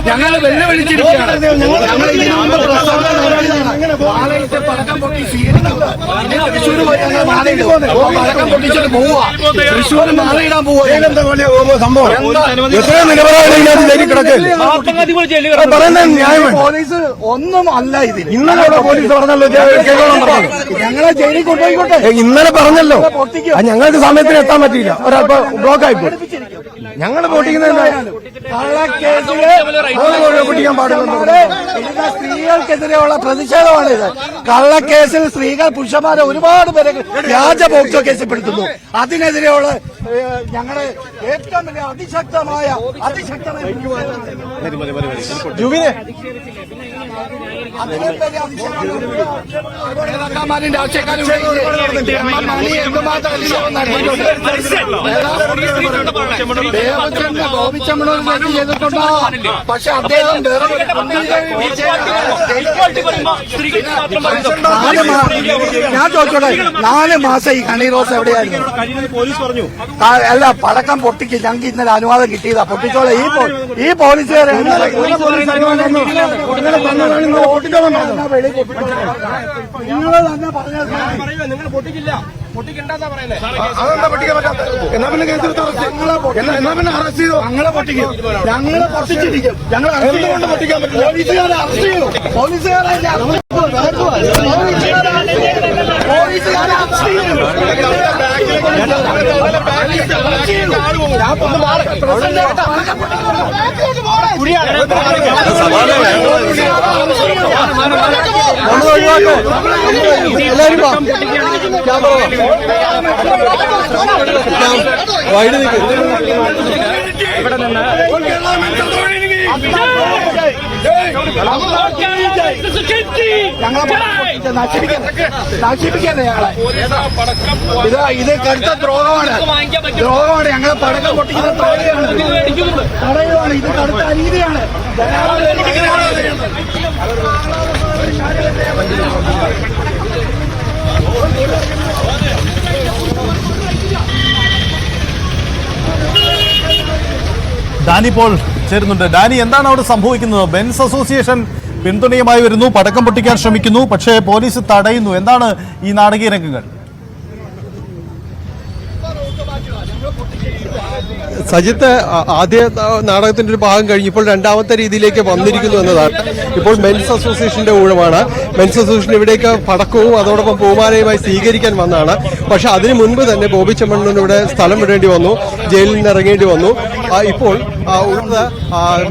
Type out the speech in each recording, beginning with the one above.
ഞങ്ങൾ വെല്ലുവിളിച്ചിരിക്കുകയാണ്. ഞങ്ങൾ മാലയിട്ട് പടക്കം പൊട്ടി സ്വീകരിക്കുന്നത് തൃശ്ശൂർ പോയി ഞങ്ങൾ മാലയിട്ട് പടക്കം പൊട്ടിച്ചിട്ട് പോവുക. തൃശ്ശൂർ മാലയിടാൻ പോവുക. സംഭവം എത്രയും പോലീസ് ഒന്നും അല്ല ഇതിൽ. ഇന്നലെ പോലീസ് പറഞ്ഞല്ലോ ഞങ്ങളെ ജയിലിൽ കൊണ്ടുപോയിക്കോട്ടെ. ഇന്നലെ പറഞ്ഞല്ലോ ഞങ്ങൾക്ക് സമയത്തിന് എത്താൻ പറ്റിയില്ല. ഒരല്പം ബ്ലോക്ക് ആയിപ്പോ ഞങ്ങൾ പൊട്ടിക്കുന്നത് പൊട്ടിക്കാൻ പാടില്ല. സ്ത്രീകൾക്കെതിരെയുള്ള പ്രതിഷേധമാണിത്. കള്ളക്കേസിൽ സ്ത്രീകൾ പുരുഷന്മാരെ ഒരുപാട് പേരെ വ്യാജ പോക്സോ കേസിൽ പെടുത്തുന്നു. അതിനെതിരെയുള്ള ഞങ്ങളുടെ ഏറ്റവും വലിയ അതിശക്തമായ നേതാക്കന്മാരിന്റെ ആവശ്യക്കാരും ചെയ്തിട്ടുണ്ടോ? പക്ഷെ അദ്ദേഹം ഞാൻ ചോദിച്ചോട്ടെ, 4 മാസം ഈ ഹണി റോസ് എവിടെയായിരുന്നു? അല്ല, പടക്കം പൊട്ടിക്ക് ഞങ്ങൾക്ക് ഇന്നലെ അനുവാദം കിട്ടിയതാ. പൊട്ടിച്ചോളെ ഈ പോലീസുകാരെ നിങ്ങൾ തന്നെ പറഞ്ഞില്ല. പൊട്ടിക്കണ്ടെന്നാ പറയുന്നത്. അതെന്താ പൊട്ടിക്കാൻ പറ്റാത്ത? എന്നാ പിന്നെ എന്നാ പിന്നെ അറസ്റ്റ് ചെയ്തോ? ഞങ്ങളെ പൊട്ടിക്കും. ഞങ്ങളെ പൊട്ടിച്ചിരിക്കും. ഞങ്ങൾ അറസ്റ്റ് കൊണ്ട് പൊട്ടിക്കാൻ പറ്റില്ല. പോലീസുകാരെ അറസ്റ്റ് ചെയ്തു. പോലീസുകാരെ എല്ലാരും വൈഡ് നിൽക്കും. ഇവിടെ നിന്ന് നശിപ്പിക്കാതെ ഞങ്ങളെ ഇത് കടുത്ത ദ്രോഹമാണ്. ഞങ്ങളെ പടക്കം പൊട്ടിക്കുന്ന തടയുവാണ്. ഇത് കടുത്ത അനീതിയാണ്. ഡാനി പോൾ ചേരുന്നുണ്ട്. ഡാനി, എന്താണ് അവിടെ സംഭവിക്കുന്നത്? ബെൻസ് അസോസിയേഷൻ പിന്തുണയുമായി വരുന്നു, പടക്കം പൊട്ടിക്കാൻ ശ്രമിക്കുന്നു, പക്ഷേ പോലീസ് തടയുന്നു. എന്താണ് ഈ നാടകീയ രംഗങ്ങൾ? സജിത്ത്, ആദ്യ നാടകത്തിന്റെ ഒരു ഭാഗം കഴിഞ്ഞ് ഇപ്പോൾ രണ്ടാമത്തെ രീതിയിലേക്ക് വന്നിരിക്കുന്നു എന്നതാണ്. ഇപ്പോൾ മെൻസ് അസോസിയേഷന്റെ ഊഴമാണ്. മെൻസ് അസോസിയേഷൻ ഇവിടേക്ക് പടക്കവും അതോടൊപ്പം പൂമാലയുമായി സ്വീകരിക്കാൻ വന്നതാണ്. പക്ഷെ അതിനു മുൻപ് തന്നെ ബോബി ചെമ്മണ്ണൂരിവിടെ സ്ഥലം വിടേണ്ടി വന്നു, ജയിലിൽ നിന്ന് ഇറങ്ങേണ്ടി വന്നു. ഇപ്പോൾ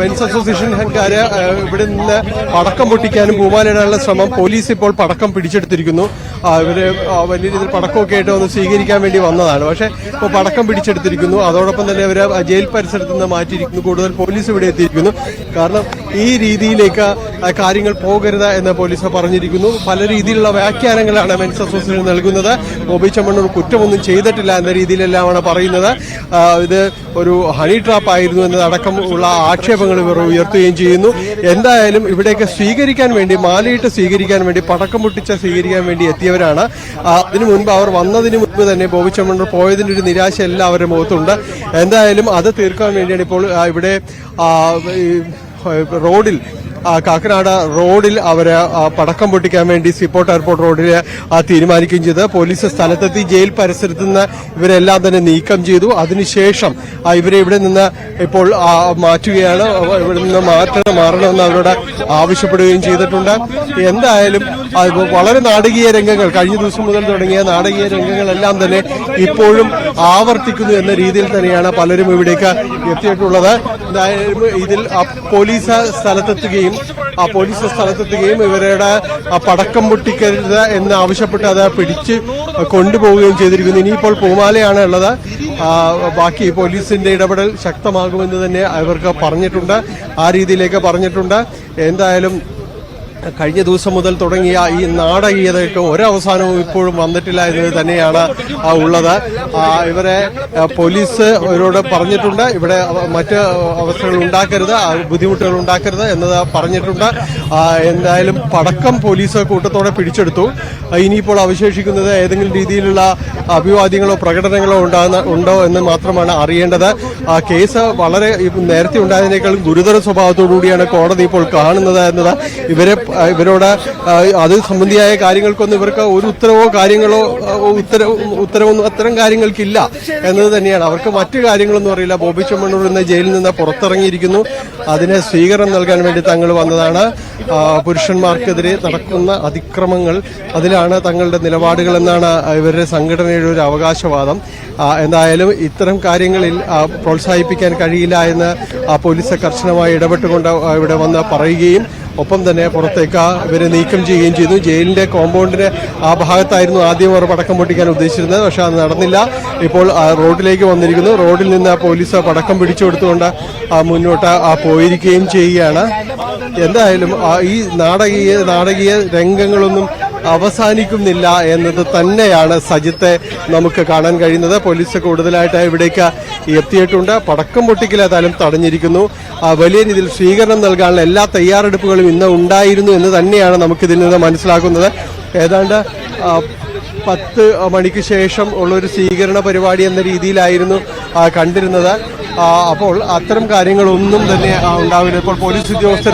മെൻസ് അസോസിയേഷൻകാര് ഇവിടെ നിന്ന് പടക്കം പൊട്ടിക്കാനും പൂമാലയിടാനുള്ള ശ്രമം, പോലീസ് ഇപ്പോൾ പടക്കം പിടിച്ചെടുത്തിരിക്കുന്നു. ഇവര് വലിയ രീതിയിൽ പടക്കമൊക്കെ ആയിട്ട് വന്ന് സ്വീകരിക്കാൻ വേണ്ടി വന്നതാണ്. പക്ഷെ ഇപ്പോൾ പടക്കം പിടിച്ചെടുത്തിരിക്കുന്നു. അതോടൊപ്പം തന്നെ അവര് ജയിൽ പരിസരത്ത് നിന്ന് മാറ്റിയിരിക്കുന്നു. കൂടുതൽ പോലീസ് ഇവിടെ എത്തിയിരിക്കുന്നു. കാരണം ഈ രീതിയിലേക്ക് കാര്യങ്ങൾ പോകരുത് എന്ന് പോലീസ് പറഞ്ഞിരിക്കുന്നു. പല രീതിയിലുള്ള വ്യാഖ്യാനങ്ങളാണ് മെൻസ് അസോസിയേഷൻ നൽകുന്നത്. ബോബി ചെമ്മണ്ണൂർ കുറ്റമൊന്നും ചെയ്തിട്ടില്ല എന്ന രീതിയിലെല്ലാമാണ് പറയുന്നത്. ഇത് ഒരു ഹണി ട്രാപ്പ് ആയിരുന്നു എന്നതടക്കം ഉള്ള ആക്ഷേപങ്ങൾ ഇവർ ഉയർത്തുകയും ചെയ്യുന്നു. എന്തായാലും ഇവിടേക്ക് സ്വീകരിക്കാൻ വേണ്ടി, മാലയിട്ട് സ്വീകരിക്കാൻ വേണ്ടി, പടക്കം പൊട്ടിച്ച സ്വീകരിക്കാൻ വേണ്ടി എത്തിയവരാണ്. അതിനു മുൻപ്, അവർ വന്നതിന് മുൻപ് തന്നെ ബോബി ചെമ്മണ്ണൂർ പോയതിന്റെ ഒരു നിരാശ എല്ലാവരുടെ മുഖത്തുണ്ട്. എന്തായാലും അത് തീർക്കാൻ വേണ്ടിയാണ് ഇപ്പോൾ ഇവിടെ റോഡിൽ, കാക്കനാട് റോഡിൽ അവര് പടക്കം പൊട്ടിക്കാൻ വേണ്ടി സീപോർട്ട് എയർപോർട്ട് റോഡിൽ തീരുമാനിക്കുകയും ചെയ്ത് പോലീസ് സ്ഥലത്തെത്തി ജയിൽ പരിസരത്ത് നിന്ന് ഇവരെല്ലാം തന്നെ നീക്കം ചെയ്തു. അതിനുശേഷം ഇവരെ ഇവിടെ നിന്ന് ഇപ്പോൾ മാറ്റുകയാണ്. ഇവിടെ നിന്ന് മാറണമെന്ന് അവരോട് ആവശ്യപ്പെടുകയും ചെയ്തിട്ടുണ്ട്. എന്തായാലും വളരെ നാടകീയ രംഗങ്ങൾ, കഴിഞ്ഞ ദിവസം മുതൽ തുടങ്ങിയ നാടകീയ രംഗങ്ങളെല്ലാം തന്നെ ഇപ്പോഴും ആവർത്തിക്കുന്നു എന്ന രീതിയിൽ തന്നെയാണ് പലരും ഇവിടേക്ക് എത്തിയിട്ടുള്ളത്. എന്തായാലും ഇതിൽ പോലീസ് സ്ഥലത്തെത്തുകയും ഇവരുടെ പടക്കം പൊട്ടിക്കരുത് എന്ന് ആവശ്യപ്പെട്ട് അത് പിടിച്ച് കൊണ്ടുപോവുകയും ചെയ്തിരിക്കുന്നു. ഇനിയിപ്പോൾ പൂമാലയാണ് ഉള്ളത്. ബാക്കി പോലീസിന്റെ ഇടപെടൽ ശക്തമാകുമെന്ന് തന്നെ അവർക്ക് പറഞ്ഞിട്ടുണ്ട്, ആ രീതിയിലേക്ക് പറഞ്ഞിട്ടുണ്ട്. എന്തായാലും കഴിഞ്ഞ ദിവസം മുതൽ തുടങ്ങിയ ഈ നാടകീയതയ്ക്ക് ഒരവസാനവും ഇപ്പോഴും വന്നിട്ടില്ല എന്നത് തന്നെയാണ് ഉള്ളത്. ഇവരെ പോലീസ് ഇവരോട് പറഞ്ഞിട്ടുണ്ട്, ഇവിടെ മറ്റ് അവസ്ഥകൾ ഉണ്ടാക്കരുത്, ബുദ്ധിമുട്ടുകൾ ഉണ്ടാക്കരുത് എന്നത് പറഞ്ഞിട്ടുണ്ട്. എന്തായാലും പടക്കം പോലീസ് കൂട്ടത്തോടെ പിടിച്ചെടുത്തു. ഇനിയിപ്പോൾ അവശേഷിക്കുന്നത് ഏതെങ്കിലും രീതിയിലുള്ള അഭിവാദ്യങ്ങളോ പ്രകടനങ്ങളോ ഉണ്ടോ എന്ന് മാത്രമാണ് അറിയേണ്ടത്. കേസ് വളരെ നേരത്തെ ഉണ്ടായതിനേക്കാളും ഗുരുതര സ്വഭാവത്തോടുകൂടിയാണ് കോടതി ഇപ്പോൾ കാണുന്നത് എന്നത് ഇവരോട് അത് സംബന്ധിയായ കാര്യങ്ങൾക്കൊന്നും ഇവർക്ക് ഒരു ഉത്തരവോ കാര്യങ്ങളോ ഉത്തരവൊന്നും അത്തരം കാര്യങ്ങൾക്കില്ല എന്നത് തന്നെയാണ്. അവർക്ക് മറ്റു കാര്യങ്ങളൊന്നും അറിയില്ല. ബോബി ചെമ്മണ്ണൂർ എന്ന ജയിലിൽ നിന്ന് പുറത്തിറങ്ങിയിരിക്കുന്നു. അതിന് സ്വീകരണം നൽകാൻ വേണ്ടി തങ്ങൾ വന്നതാണ്. പുരുഷന്മാർക്കെതിരെ നടക്കുന്ന അതിക്രമങ്ങൾ, അതിലാണ് തങ്ങളുടെ നിലപാടുകൾ എന്നാണ് ഇവരുടെ സംഘടനയുടെ ഒരു അവകാശവാദം. എന്തായാലും ഇത്തരം കാര്യങ്ങളിൽ പ്രോത്സാഹിപ്പിക്കാൻ കഴിയില്ല എന്ന് പോലീസ് കർശനമായി ഇടപെട്ടുകൊണ്ട് ഇവിടെ വന്ന് പറയുകയും ഒപ്പം തന്നെ പുറത്തേക്ക് ഇവരെ നീക്കം ചെയ്യുകയും ചെയ്തു. ജയിലിന്റെ കോമ്പൗണ്ടിന് ആ ഭാഗത്തായിരുന്നു ആദ്യം അവർ പടക്കം പൊട്ടിക്കാൻ ഉദ്ദേശിച്ചിരുന്നത്, പക്ഷെ അത് നടന്നില്ല. ഇപ്പോൾ റോഡിലേക്ക് വന്നിരിക്കുന്നു. റോഡിൽ നിന്ന് പോലീസ് പടക്കം പിടിച്ചു കൊടുത്തുകൊണ്ട് മുന്നോട്ട് പോയിരിക്കുകയും ചെയ്യുകയാണ്. എന്തായാലും ഈ നാടകീയ രംഗങ്ങളൊന്നും അവസാനിക്കുന്നില്ല എന്നത് തന്നെയാണ് സജിത്തെ നമുക്ക് കാണാൻ കഴിയുന്നത്. പോലീസ് കൂടുതലായിട്ട് ഇവിടേക്ക് എത്തിയിട്ടുണ്ട്. പടക്കം പൊട്ടിക്കൽ ഏതായാലും തടഞ്ഞിരിക്കുന്നു. വലിയ രീതിയിൽ സ്വീകരണം നൽകാനുള്ള എല്ലാ തയ്യാറെടുപ്പുകളും ഇന്ന് ഉണ്ടായിരുന്നു എന്ന് തന്നെയാണ് നമുക്കിതിൽ നിന്ന് മനസ്സിലാക്കുന്നത്. ഏതാണ്ട് 10 മണിക്ക് ശേഷം ഉള്ളൊരു സ്വീകരണ പരിപാടി എന്ന രീതിയിലായിരുന്നു കണ്ടിരുന്നത്. അപ്പോൾ അത്തരം കാര്യങ്ങളൊന്നും തന്നെ ഉണ്ടാവില്ല. ഇപ്പോൾ പോലീസ് ഉദ്യോഗസ്ഥർ